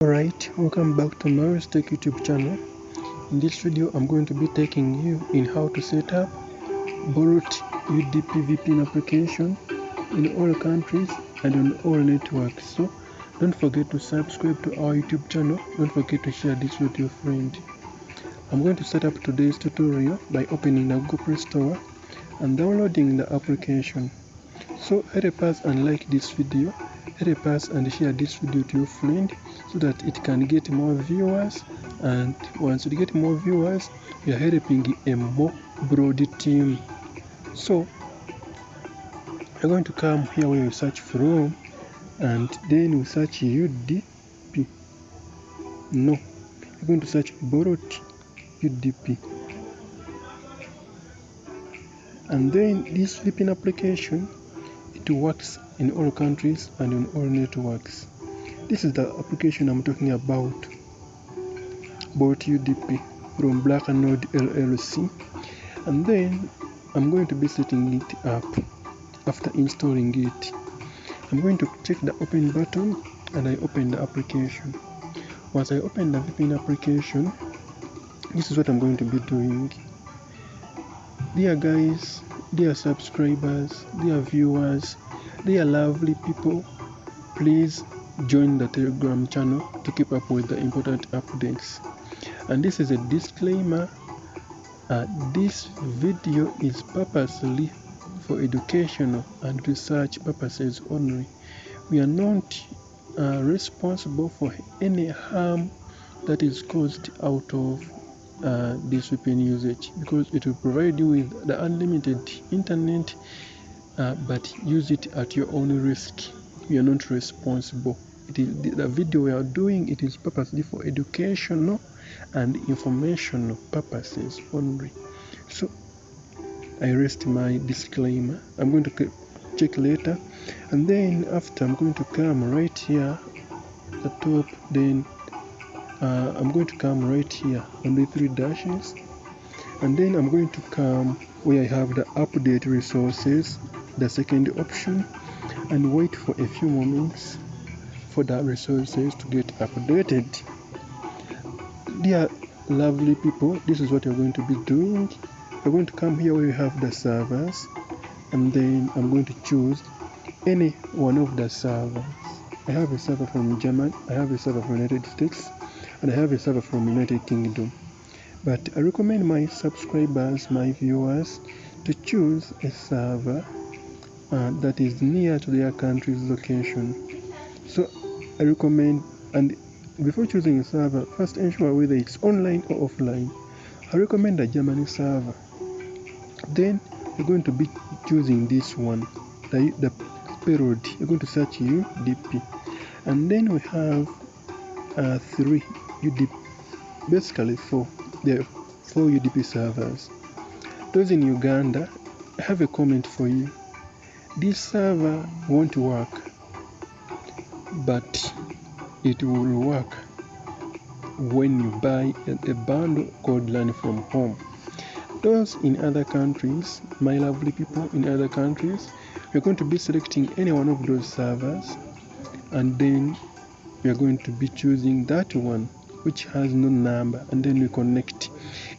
Alright, welcome back to my YouTube channel. In this video, I'm going to be taking you in how to set up Bolt UDP VPN application in all countries and on all networks. So don't forget to subscribe to our YouTube channel. Don't forget to share this with your friend. I'm going to set up today's tutorial by opening the Google Play Store and downloading the application. So help us and like this video, help us and share this video to your friend so that it can get more viewers, and once you get more viewers, you are helping a more broad team. So we're going to come here where we search from, and then we search UDP. No, we're going to search Bolt UDP. And then this VPN application, it works in all countries and on all networks. This is the application I'm talking about, Bolt UDP from Blacknode LLC. And then I'm going to be setting it up. After installing it, I'm going to check the open button and I open the application. Once I open the VPN application, this is what I'm going to be doing. Dear guys, dear subscribers, dear viewers, dear lovely people, please join the Telegram channel to keep up with the important updates. And this is a disclaimer. This video is purposely for educational and research purposes only. We are not responsible for any harm that is caused out of this VPN usage, because it will provide you with the unlimited internet, but use it at your own risk. We are not responsible. The video we are doing, it is purposely for educational and informational purposes only. So I rest my disclaimer. I'm going to check later, and then after I'm going to come right here at the top. Then I'm going to come right here on the three dashes, and then I'm going to come where I have the update resources, the second option, and wait for a few moments for the resources to get updated. Dear lovely people, this is what you're going to be doing. You're going to come here where you have the servers, and then I'm going to choose any one of the servers. I have a server from Germany, I have a server from United States, and I have a server from United Kingdom. But I recommend my subscribers, my viewers, to choose a server that is near to their country's location. So I recommend, and before choosing a server, first ensure whether it's online or offline. I recommend a Germany server. Then you're going to be choosing this one, the payload. You're going to search UDP, and then we have 3 UDP, basically 4. There are 4 UDP servers. Those in Uganda, I have a comment for you. This server won't work, but it will work when you buy a bundle called Learn from Home. Those in other countries, my lovely people in other countries, we're going to be selecting any one of those servers, and then we are going to be choosing that one which has no number, and then we connect.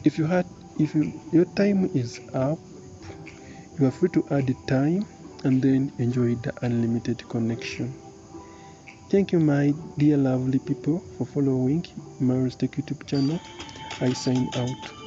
If your time is up, you are free to add the time and then enjoy the unlimited connection. Thank you, my dear lovely people, for following my YouTube channel. I sign out.